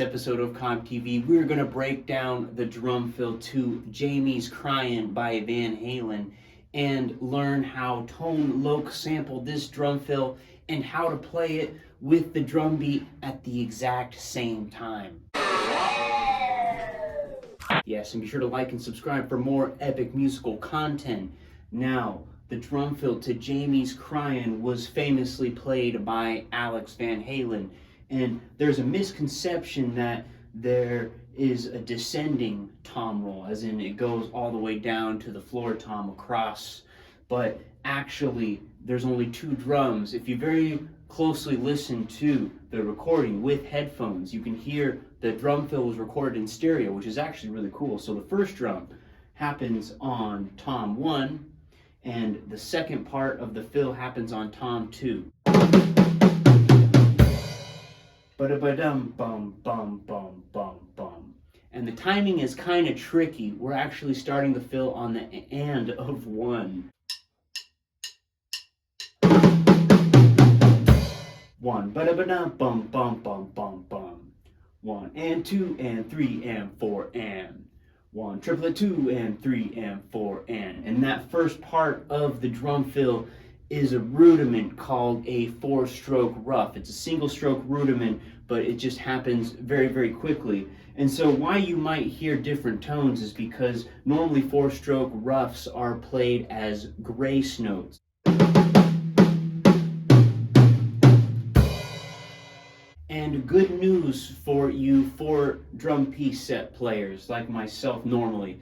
episode of CobbTV, we're going to break down the drum fill to Jamie's Cryin' by Van Halen and learn how Ton Loc sampled this drum fill and how to play it with the drum beat at the exact same time. Yes, and be sure to like and subscribe for more epic musical content. Now, the drum fill to Jamie's Cryin' was famously played by Alex Van Halen, and there's a misconception that there is a descending tom roll, as in it goes all the way down to the floor tom across, but actually there's only two drums. If you very closely listen to the recording with headphones, you can hear the drum fill was recorded in stereo, which is actually really cool. So the first drum happens on tom 1, and the second part of the fill happens on tom 2. Ba-da-ba-dum, bum, bum, bum, bum, bum. And the timing is kind of tricky. We're actually starting the fill on the and of 1. 1, ba-da-ba-dum, bum, bum, bum, bum, bum. 1 and 2 and 3 and 4 and 1 triplet 2 and 3 and 4 and that first part of the drum fill is a rudiment called a 4-stroke rough. It's a single stroke rudiment, but it just happens very, very quickly. And so why you might hear different tones is because normally 4-stroke roughs are played as grace notes. And good news for you 4-drum piece set players like myself normally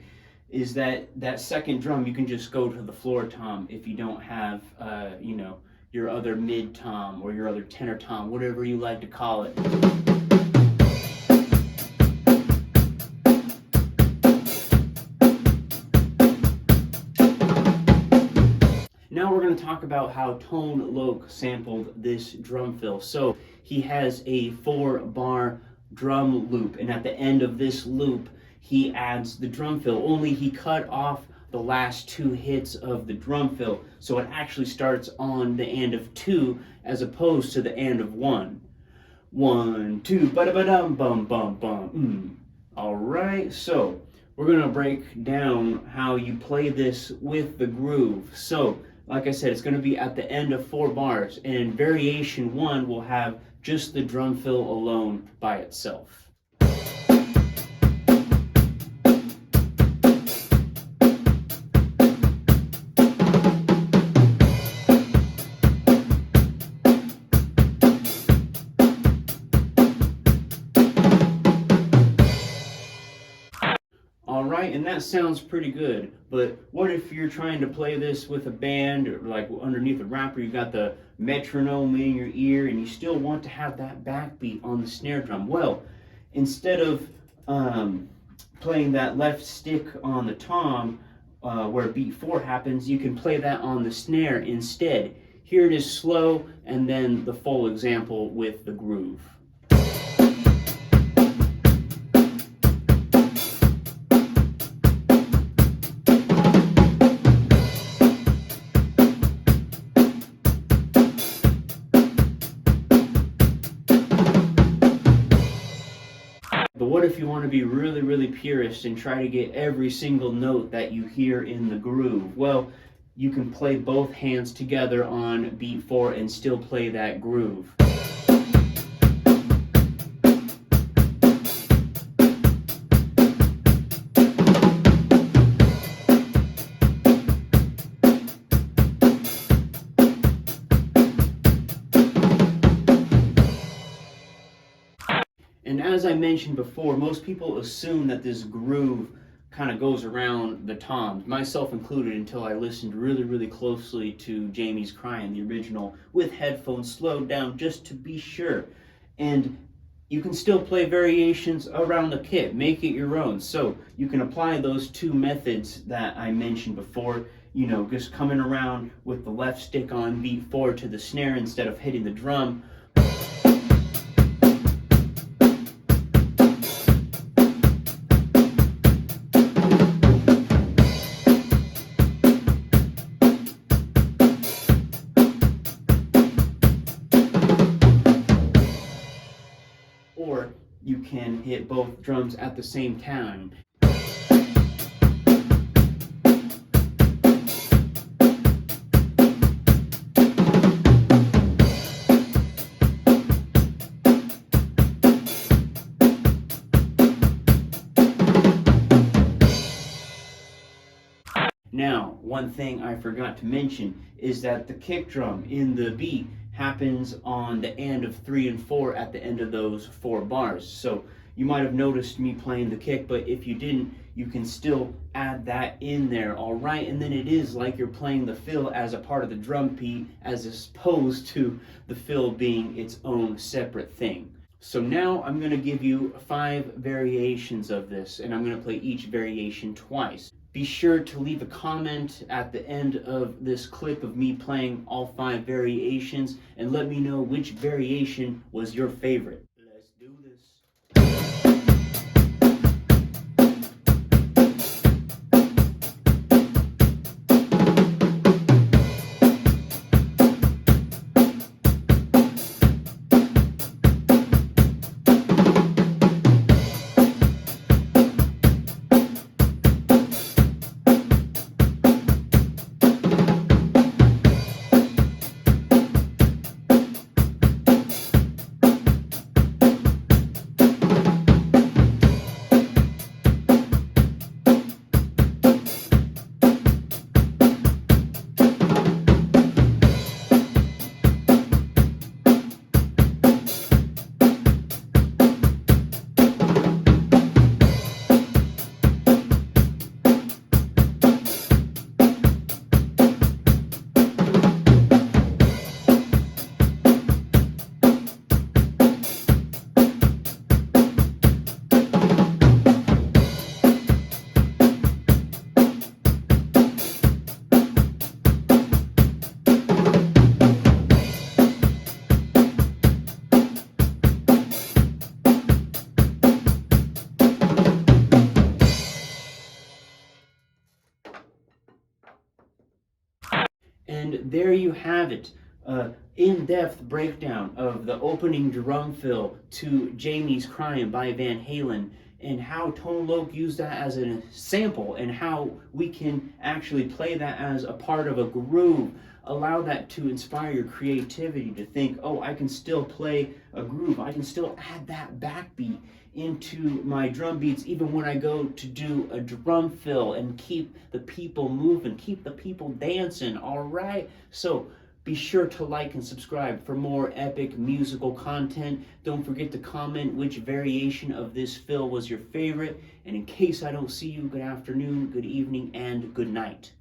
is that second drum you can just go to the floor tom if you don't have your other mid tom or your other tenor tom, whatever you like to call it. Now we're going to talk about how Ton Loc sampled this drum fill. So he has a 4-bar drum loop, and at the end of this loop he adds the drum fill, only he cut off the last 2 hits of the drum fill, so it actually starts on the end of 2 as opposed to the end of 1. 1, 2, ba-da-ba-dum, bum, bum, bum. Alright, so we're going to break down how you play this with the groove. So, like I said, it's going to be at the end of 4 bars, and variation 1 will have just the drum fill alone by itself. Alright, and that sounds pretty good, but what if you're trying to play this with a band, or like underneath a rapper, you got the metronome in your ear, and you still want to have that backbeat on the snare drum? Well, instead of playing that left stick on the tom where beat 4 happens, you can play that on the snare instead. Here it is slow, and then the full example with the groove. But what if you want to be really, really purist and try to get every single note that you hear in the groove? Well, you can play both hands together on beat 4 and still play that groove. And as I mentioned before, most people assume that this groove kind of goes around the toms, myself included, until I listened really, really closely to Jamie's Cryin', the original, with headphones slowed down just to be sure. And you can still play variations around the kit, make it your own. So you can apply those 2 methods that I mentioned before, just coming around with the left stick on beat 4 to the snare instead of hitting the drum. can hit both drums at the same time. Now, one thing I forgot to mention is that the kick drum in the beat happens on the end of 3 and 4 at the end of those 4 bars. So you might have noticed me playing the kick, but if you didn't, you can still add that in there, all right? And then it is like you're playing the fill as a part of the drum beat, as opposed to the fill being its own separate thing. So now I'm going to give you 5 variations of this, and I'm going to play each variation twice. Be sure to leave a comment at the end of this clip of me playing all 5 variations and let me know which variation was your favorite. Let's do this. And there you have it, in-depth breakdown of the opening drum fill to Jamie's Crying by Van Halen, and how Ton Loc used that as a sample, and how we can actually play that as a part of a groove. Allow that to inspire your creativity to think, oh, I can still play a groove. I can still add that backbeat into my drum beats even when I go to do a drum fill, and keep the people moving, keep the people dancing, all right? So be sure to like and subscribe for more epic musical content. Don't forget to comment which variation of this fill was your favorite. And in case I don't see you, good afternoon, good evening, and good night.